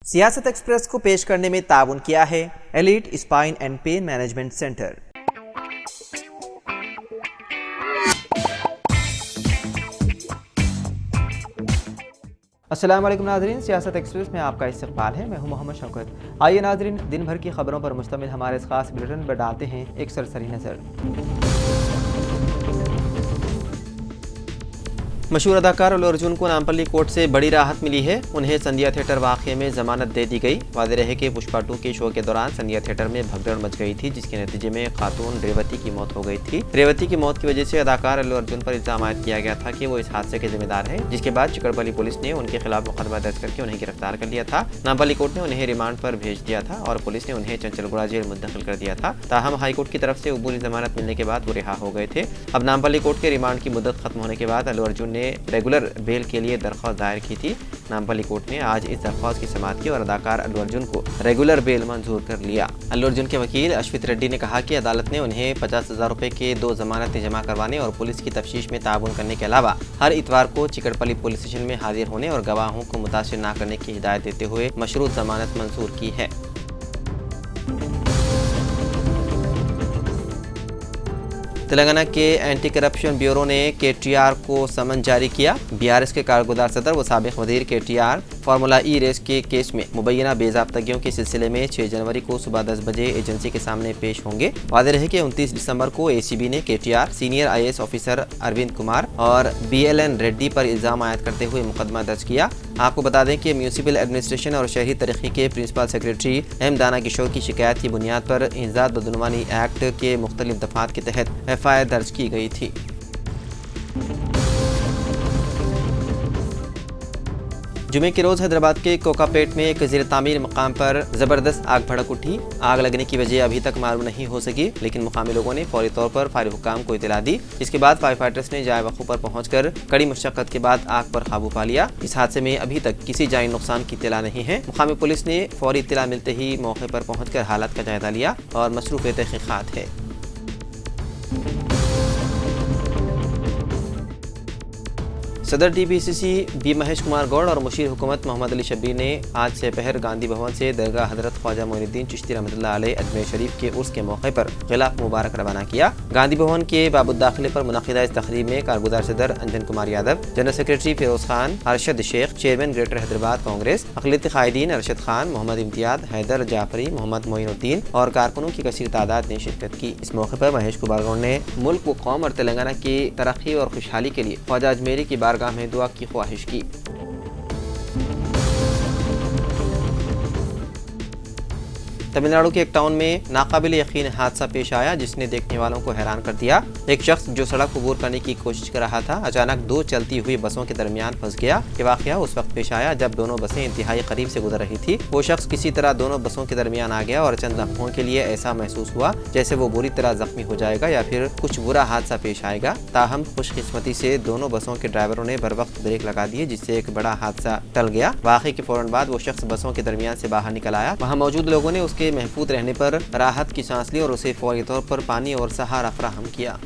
सियासत एक्सप्रेस को पेश करने में ताउन किया है elite spine and pain management centre. अस्सलाम वालेकुम नाज़रीन, सियासत एक्सप्रेस में आपका इस्तकबाल है। मैं हूं मोहम्मद शौकत। आइए नाज़रीन, दिन भर की खबरों पर मुश्तमिल हमारे इस खास बुलेटिन पर डालते हैं एक सरसरी नज़र। मशहूर अदाकार अल्लू अर्जुन को नामपल्ली कोर्ट से बड़ी राहत मिली है। उन्हें संध्या थिएटर वाक़े में जमानत दे दी गई। वादे रहे कि पुष्पा 2 के शो के दौरान संध्या थिएटर में भगदड़ मच गई थी, जिसके नतीजे में खातून रेवती की मौत हो गई थी। रेवती की मौत की वजह से अदाकार अल्लू अर्जुन पर इल्जाम आयद किया गया था कि वो इस हादसे के जिम्मेदार है, जिसके बाद चिकड़पल्ली पुलिस ने उनके खिलाफ मुकदमा दर्ज करके उन्हें गिरफ्तार कर लिया था। नामपल्ली कोर्ट ने उन्हें रिमांड पर भेज दिया था और पुलिस ने उन्हें चंचलगुड़ा जेल मुंतकिल कर दिया था। ताहम हाईकोर्ट की तरफ से अबूरी जमानत मिलने के बाद वो रिहा हो गए थे। अब नामपल्ली कोर्ट के रिमांड की मुद्दत खत्म होने के बाद अल्लू अर्जुन ने रेगुलर बेल के लिए दरख्वास्त दायर की थी। नामपल्ली कोर्ट ने आज इस दरख्वास्त की समाअत की और अदाकार अल्लू अर्जुन को रेगुलर बेल मंजूर कर लिया। अल्लू अर्जुन के वकील अश्वित रेड्डी ने कहा कि अदालत ने उन्हें 50,000 रुपए के 2 जमानतें जमा करवाने और पुलिस की तफ्तीश में ताउन करने के अलावा हर इतवार को चिकड़पल्ली पुलिस स्टेशन में हाजिर होने और गवाहों को मुतासिर न करने की हिदायत देते हुए मशरूत जमानत मंजूर की है। तेलंगाना के एंटी करप्शन ब्यूरो ने KTR को समन जारी किया। BRS के कारगुजार सदर व साबिक वजीर KTR फार्मूला ई रेस के केस में मुबैना बेज़ाब्तगियों के सिलसिले में 6 जनवरी को सुबह 10 बजे एजेंसी के सामने पेश होंगे। वादे रहे कि 29 दिसंबर को ACB ने KTR senior IAS officer Arvind Kumar और BLN रेड्डी पर इल्ज़ाम आयद करते हुए मुकदमा दर्ज किया। आपको बता दें कि म्यूनिसिपल एडमिनिस्ट्रेशन और शहरी तरक्की के प्रिंसिपल सेक्रेटरी M दाना किशोर की शिकायत की बुनियाद पर इंसदाद बदनवानी एक्ट के मुख्तलिफ दफात के तहत FIR दर्ज की गई थी। जुमे के रोज़ हैदराबाद के कोकापेट में एक ज़ेर तामीर मकाम पर ज़बरदस्त आग भड़क उठी। आग लगने की वजह अभी तक मालूम नहीं हो सकी, लेकिन मुकामी लोगों ने फौरी तौर पर फायर हुक्काम को इतला दी। इसके बाद फायर फाइटर्स ने जाए वक़्फ़ पर पहुंचकर कड़ी मशक्क़त के बाद आग पर काबू पा लिया। इस हादसे में अभी तक किसी जानी नुकसान की इतला नहीं है। मुकामी पुलिस ने फौरी इतला मिलते ही मौके पर पहुँच कर हालात का जायजा लिया और मसरूफ़ तहक़ीक़ात है। सदर DPCC B महेश कुमार गौड़ और मुशीर हुकूमत मोहम्मद अली शब्बीर ने आज से पहर गांधी भवन से दरगाह हज़रत ख्वाजा मोइनुद्दीन चिश्ती रहमतुल्लाह अलैह अजमेर शरीफ के उर्स के मौके पर गिलाफ मुबारक रवाना किया। गांधी भवन के बाबुद्दाखिले पर मुनक़िदा इस तक़रीब में कारगुजार सदर Anjan Kumar Yadav, general secretary Firoz Khan, Arshad Shaikh, chairman greater Hyderabad Congress, अक़लियती क़ायदीन अरशद खान, मोहम्मद इम्तियाज़, हैदर जाफरी, मोहम्मद मोइनुद्दीन और कारकुनों की कसीर तादाद ने शिरकत की। इस मौके पर महेश कुमार गौड़ ने मुल्क व कौम और तेलंगाना की तरक्की और खुशहाली के लिए ख्वाजा अजमेरी की बारगाह में दुआ की ख्वाहिश की। तमिलनाडु के एक टाउन में नाकाबिल यकीन हादसा पेश आया, जिसने देखने वालों को हैरान कर दिया। एक शख्स जो सड़क अबूर करने की कोशिश कर रहा था, अचानक 2 चलती हुई बसों के दरमियान फंस गया। ये वाकया उस वक्त पेश आया जब दोनों बसें इंतहाई करीब से गुजर रही थी। वो शख्स किसी तरह दोनों बसों के दरमियान आ गया और चंद लम्हों के लिए ऐसा महसूस हुआ जैसे वो बुरी तरह जख्मी हो जाएगा या फिर कुछ बुरा हादसा पेश आएगा। ताहम खुशकिस्मती से दोनों बसों के ड्राइवरों ने बर वक्त ब्रेक लगा दिए, जिससे एक बड़ा हादसा टल गया। वाकये के फौरन बाद वो शख्स बसों के दरमियान से बाहर निकल आया। वहाँ मौजूद लोगों ने उसके महफूज रहने पर राहत की सांस ली और उसे फौरी तौर पर पानी और सहारा फराहम किया।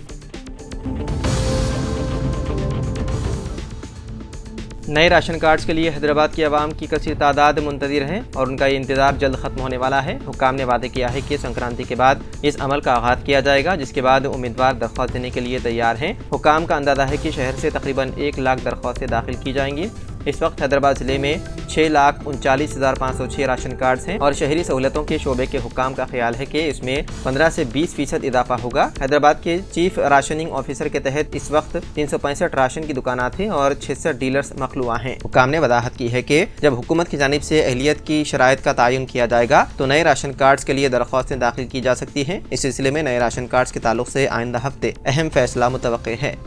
नए राशन कार्ड्स के लिए हैदराबाद की आवाम की कसीर तादाद मुंतज़िर हैं और उनका ये इंतजार जल्द खत्म होने वाला है। हुक्काम ने वादे किया है कि संक्रांति के बाद इस अमल का आगाज़ किया जाएगा, जिसके बाद उम्मीदवार दरख्वास्त देने के लिए तैयार हैं। हुक्काम का अंदाज़ा है कि शहर से तकरीबन 1 लाख दरख्वास्तें दाखिल की जाएंगी। इस वक्त हैदराबाद ज़िले में 6,39,506 राशन कार्ड्स हैं और शहरी सहूलतों के शोबे के हुक्काम का ख्याल है कि इसमें 15 से 20% इजाफा होगा। हैदराबाद के चीफ राशनिंग ऑफिसर के तहत इस वक्त 365 राशन की दुकानात हैं और 66 डीलर्स मखलूआ हैं। हुक्काम ने वजाहत की है कि जब हुकूमत की जानिब से अहलियत की शराइत का तयन किया जाएगा तो नए राशन कार्ड्स के लिए दरख्वास्तें दाखिल की जा सकती हैं। इस सिलसिले में नए राशन कार्ड्स के ताल्लुक से आइंदा हफ्ते अहम फैसला मुतवक्किल है।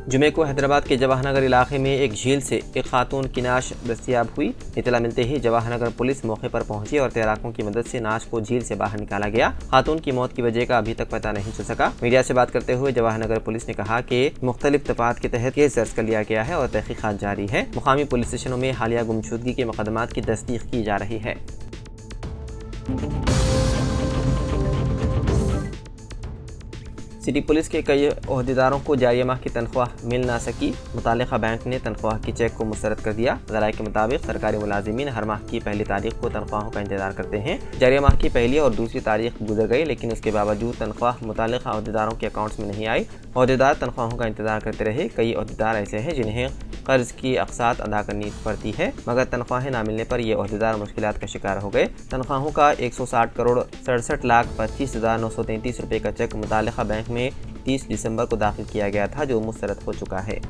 जुमे को हैदराबाद के जवाहर नगर इलाके में एक झील से एक खातून की नाश दस्तियाब हुई। इतला मिलते ही जवाहर नगर पुलिस मौके पर पहुंची और तैराकों की मदद से नाश को झील से बाहर निकाला गया। खातून की मौत की वजह का अभी तक पता नहीं चल सका। मीडिया से बात करते हुए जवाहर नगर पुलिस ने कहा कि मुख्तलिफ दफात के तहत केस दर्ज कर लिया गया है और तहकीकात जारी है। मुकामी पुलिस स्टेशनों में हालिया गुमशुदगी के मुकदमात की तस्दीक की जा रही है। सिटी पुलिस के कई ओहदेदारों को जारी माह की तनख्वाह मिल ना सकी। मुतालिका बैंक ने तनख्वाह की चेक को मुस्तरद कर दिया। ज़राए के मुताबिक सरकारी मुलाजिमीन हर माह की पहली तारीख को तनख्वाहों का इंतजार करते हैं। जारी माह की पहली और दूसरी तारीख गुजर गई, लेकिन उसके बावजूद तनख्वाह मुतालिका ओहदेदारों के अकाउंट्स में नहीं आई। ओहदेदार तनख्वाहों का इंतजार करते रहे। कई ओहदेदार ऐसे हैं जिन्हें कर्ज की अक़सात अदा करनी पड़ती है, मगर तनख्वाहें ना मिलने पर ये ओहदेदार मुश्किलात का शिकार हो गए। तनख्वाहों का 160 करोड़ 67,25,933 रुपये का चेक मुतालिका बैंक में 30 दिसंबर को दाखिल किया गया था, जो मुस्तरद हो चुका है।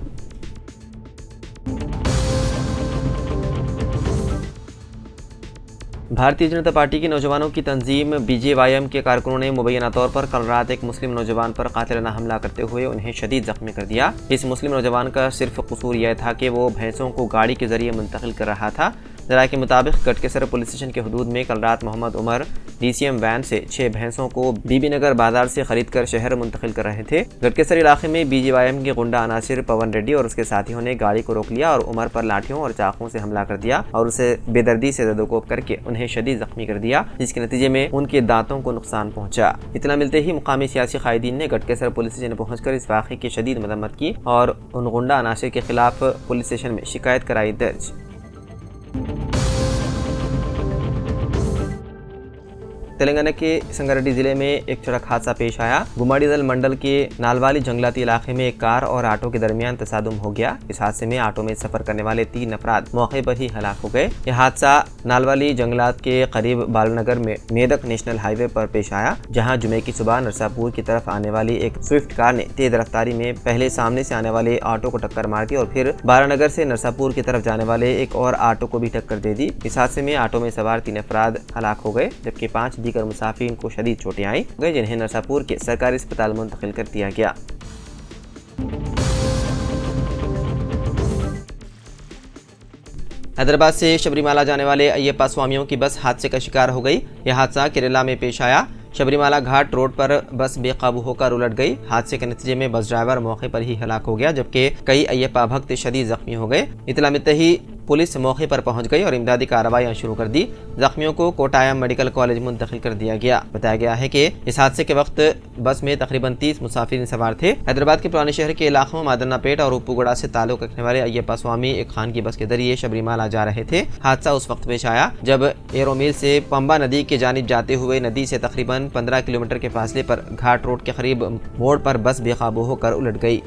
भारतीय जनता पार्टी की नौजवानों की तंजीम BJYM के कारकुनों ने मुबैना तौर पर कल रात एक मुस्लिम नौजवान पर कातिलाना हमला करते हुए उन्हें शदीद जख्मी कर दिया। इस मुस्लिम नौजवान का सिर्फ कसूर यह था कि वो भैंसों को गाड़ी के जरिए मुंतकिल कर रहा था। ज़राए के मुताबिक गटकेसर पुलिस स्टेशन के हदूद में कल रात मोहम्मद उमर DCM वैन से 6 भैंसों को बीबी नगर बाजार से खरीद कर शहर मुंतकिल कर रहे थे। गटकेसर इलाके में BJYM के गुंडा अनासिर पवन रेड्डी और उसके साथियों ने गाड़ी को रोक लिया और उमर पर लाठियों और चाकुओं से हमला कर दिया और उसे बेदर्दी से ज़दोकोब करके उन्हें शदीद जख्मी कर दिया, जिसके नतीजे में उनके दांतों को नुकसान पहुंचा। इतना मिलते ही मुकामी सियासी कायदीन ने गटकेसर पुलिस स्टेशन पहुंचकर इस वाक़े की शदीद मदम्मत की और उन गुंडा अनासिर के खिलाफ पुलिस स्टेशन में शिकायत कराई दर्ज। तेलंगाना के संगारेड्डी जिले में एक सड़क हादसा पेश आया। गुमाड़ीदल मंडल के नालवाली जंगलाती इलाके में एक कार और ऑटो के दरमियान तसादुम हो गया। इस हादसे में ऑटो में सफर करने वाले 3 अफराद मौके पर ही हलाक हो गए। यह हादसा नालवाली जंगलात के करीब बालनगर में मेदक नेशनल हाईवे पर पेश आया, जहां जुमे की सुबह नरसापुर की तरफ आने वाली एक स्विफ्ट कार ने तेज रफ्तारी में पहले सामने से आने वाले ऑटो को टक्कर मार दी और फिर बारानगर से नरसापुर की तरफ जाने वाले एक और ऑटो को भी टक्कर दे दी। इस हादसे में ऑटो में सवार 3 अफराद हलाक हो गए, जबकि 5 दीगर मुसाफिरीन को शदीद चोटें आई, जिन्हें नरसापुर के सरकारी अस्पताल मुंतकिल कर दिया गया। हैदराबाद से शबरीमाला जाने वाले अय्यप्पा स्वामियों की बस हादसे का शिकार हो गई। यह हादसा केरला में पेश आया। शबरीमाला घाट रोड पर बस बेकाबू होकर उलट गई। हादसे के नतीजे में बस ड्राइवर मौके पर ही हलाक हो गया, जबकि कई अय्यप्पा भक्त शदीद जख्मी हो गए। इतला मिलते ही पुलिस मौके पर पहुंच गई और इमदादी कार्रवाइयां शुरू कर दी। जख्मियों को कोटायम मेडिकल कॉलेज मुंतकिल कर दिया गया। बताया गया है कि इस हादसे के वक्त बस में तकरीबन 30 मुसाफिर सवार थे। हैदराबाद के पुराने शहर के इलाकों मादन्नापेट और उप्पुगुड़ा से ताल्लुक रखने वाले अय्यप्पा स्वामी एक खान की बस के जरिए शबरीमाला जा रहे थे। हादसा उस वक्त पेश आया जब एरोमिल से पंबा नदी की जानिब जाते हुए नदी से तकरीबन 15 किलोमीटर के फासले पर घाट रोड के करीब मोड़ पर बस बेकाबू होकर उलट गई।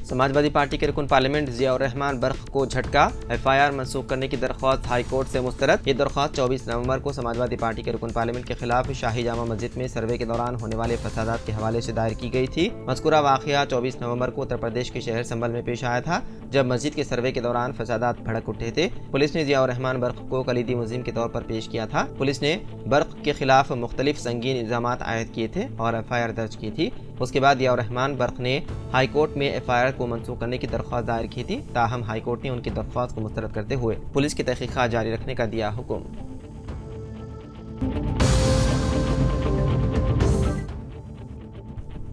समाजवादी पार्टी के रुकन पार्लियामेंट ज़ियाउर रहमान बर्क को झटका। FIR मंसूख करने की दरख्वास्त हाई कोर्ट से मुस्तरद। ये दरख्वास्त 24 नवंबर को समाजवादी पार्टी के रुकन पार्लियामेंट के खिलाफ शाही जामा मस्जिद में सर्वे के दौरान होने वाले फसादात के हवाले से दायर की गई थी। मज़कूरा वाक़या 24 नवंबर को उत्तर प्रदेश के शहर संभल में पेश आया था, जब मस्जिद के सर्वे के दौरान फसादात भड़क उठे थे। पुलिस ने ज़ियाउर रहमान बर्क को कलीदी मुलज़िम के तौर पर पेश किया था। पुलिस ने बर्क के खिलाफ मुख्तलिफ संगीन इल्ज़ामात आयद किए थे और FIR दर्ज की थी। उसके बाद ज़ियाउर रहमान बर्क ने हाई कोर्ट में FIR को मंसूख करने की दरख्वास्त दायर की थी। ताहम हाई कोर्ट ने उनकी दरख्वास्त को मुस्तरद करते हुए पुलिस की तहकीकात जारी रखने का दिया हुक्म।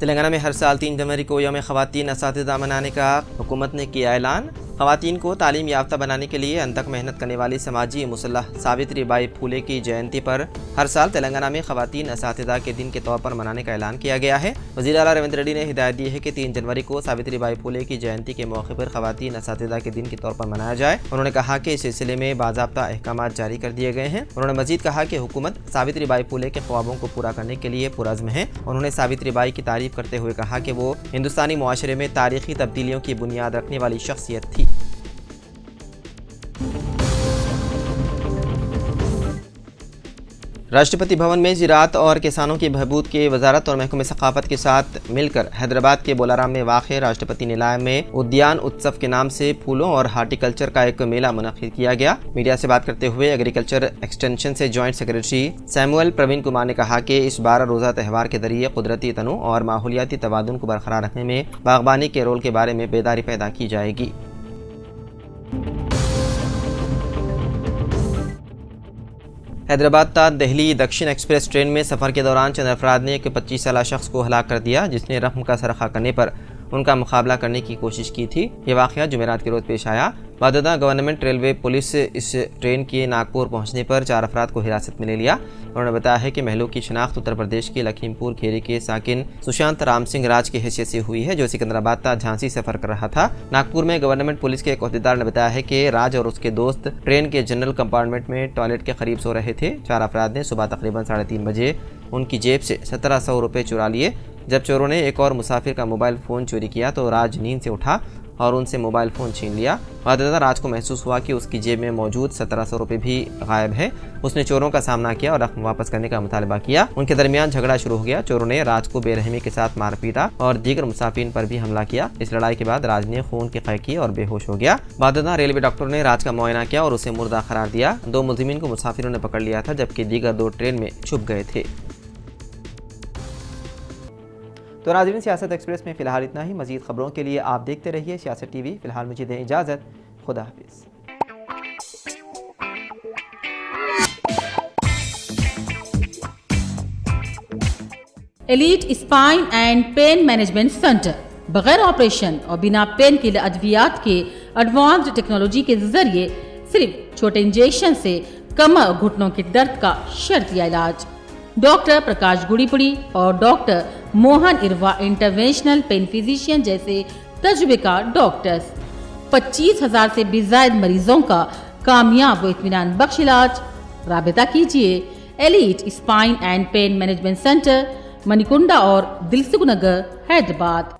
तेलंगाना में हर साल 3 जनवरी को यौम ख़वातीन असातिज़ा मनाने का हुकूमत ने किया ऐलान। ख़वातीन को तालीम याफ्ता बनाने के लिए अनथक मेहनत करने वाली समाजी मुसल्लह सावित्री बाई फूले की जयंती पर हर साल तेलंगाना में ख़वातीन असातिज़ा के दिन के तौर पर मनाने का ऐलान किया गया है। वज़ीर आला रेवंत रेड्डी ने हिदायत दी है कि 3 जनवरी को सावित्री बाई फूले की जयंती के मौके पर ख़वातीन असातिज़ा के दिन के तौर पर मनाया जाए। उन्होंने कहा कि इस सिलसिले में बाज़ाब्ता अहकामात जारी कर दिए गए हैं। उन्होंने मज़ीद कहा कि हुकूमत सावित्री बाई फूले के ख्वाबों को पूरा करने के लिए पुरज़्म है। उन्होंने सावित्री बाई की तारीफ़ करते हुए कहा कि वो हिंदुस्तानी मुआशरे में तारीख़ी तब्दीलियों की बुनियाद रखने वाली शख्सियत थी। राष्ट्रपति भवन में ज़राअत और किसानों की बहबूद की वजारत और महकमे सकाफत के साथ मिलकर हैदराबाद के बोलाराम में वाक़े राष्ट्रपति निलाय में उद्यान उत्सव के नाम से फूलों और हार्टिकल्चर का एक मेला मुनक़्क़िद किया गया। मीडिया से बात करते हुए एग्रीकल्चर एक्सटेंशन से joint secretary Samuel Praveen Kumar ने कहा कि इस 12 रोज़ा त्यौहार के जरिए कुदरती तनु और माहौलियाती तवादुन को बरकरार रखने में बागबानी के रोल के बारे में बेदारी पैदा की जाएगी। हैदराबाद ता दिल्ली दक्षिण एक्सप्रेस ट्रेन में सफ़र के दौरान चंद अफराद ने एक 25 साला शख्स को हलाक कर दिया, जिसने रकम का सरखा करने पर उनका मुकाबला करने की कोशिश की थी। ये वाक़या जुमेरात के रोज़ पेश आया। बदौदा गवर्नमेंट रेलवे पुलिस इस ट्रेन के नागपुर पहुंचने पर 4 अफराद को हिरासत में ले लिया। उन्होंने बताया है कि महलूक की शिनाख्त उत्तर प्रदेश के लखीमपुर खेरी के साकिन सुशांत राम सिंह राज की हैसियत से हुई है, जो सिकंदराबाद तक झांसी सफर कर रहा था। नागपुर में गवर्नमेंट पुलिस के एक अहदेदार ने बताया है कि राज और उसके दोस्त ट्रेन के जनरल कंपार्टमेंट में टॉयलेट के करीब सो रहे थे। 4 अफराद ने सुबह तकरीबन 3:30 बजे उनकी जेब से 1700 रुपये चुरा लिए। जब चोरों ने एक और मुसाफिर का मोबाइल फ़ोन चोरी किया तो राज नींद से उठा और उनसे मोबाइल फ़ोन छीन लिया। वाददा राज को महसूस हुआ कि उसकी जेब में मौजूद 1700 रुपये भी गायब है। उसने चोरों का सामना किया और रकम वापस करने का मुतालबा किया। उनके दरमियान झगड़ा शुरू हो गया। चोरों ने राज को बेरहमी के साथ मार पीटा और दीगर मुसाफिर पर भी हमला किया। इस लड़ाई के बाद राज ने खून की कै की और बेहोश हो गया। वाददा रेलवे डॉक्टर ने राज का मुआयना किया और उसे मुर्दा करार दिया। 2 मुलजिमीन को मुसाफिरों ने पकड़ लिया था, जबकि दीगर 2 ट्रेन में छुप गए थे। तो नाज़रीन, सियासत एक्सप्रेस में फ़िलहाल इतना ही। मज़ीद ख़बरों के लिए आप देखते रहिए सियासत टीवी। फ़िलहाल मुझे दें इजाज़त। खुदा हाफिज़। Elite spine and pain management centre बगैर ऑपरेशन और बिना पेन किलर अद्वियात के एडवांस्ड टेक्नोलॉजी के जरिए सिर्फ छोटे इंजेक्शन से कमर और घुटनों के दर्द का शर्तिया इलाज। डॉक्टर प्रकाश गुड़ीपुड़ी और doctor Mohan Irva interventional pain physician जैसे तजुर्बेकार डॉक्टर्स 25,000 से भी ज्यादा मरीजों का कामयाब व इत्मीनान बख्श इलाज। राबिता कीजिए elite spine and pain management centre, Manikunda और दिलसुख नगर, हैदराबाद।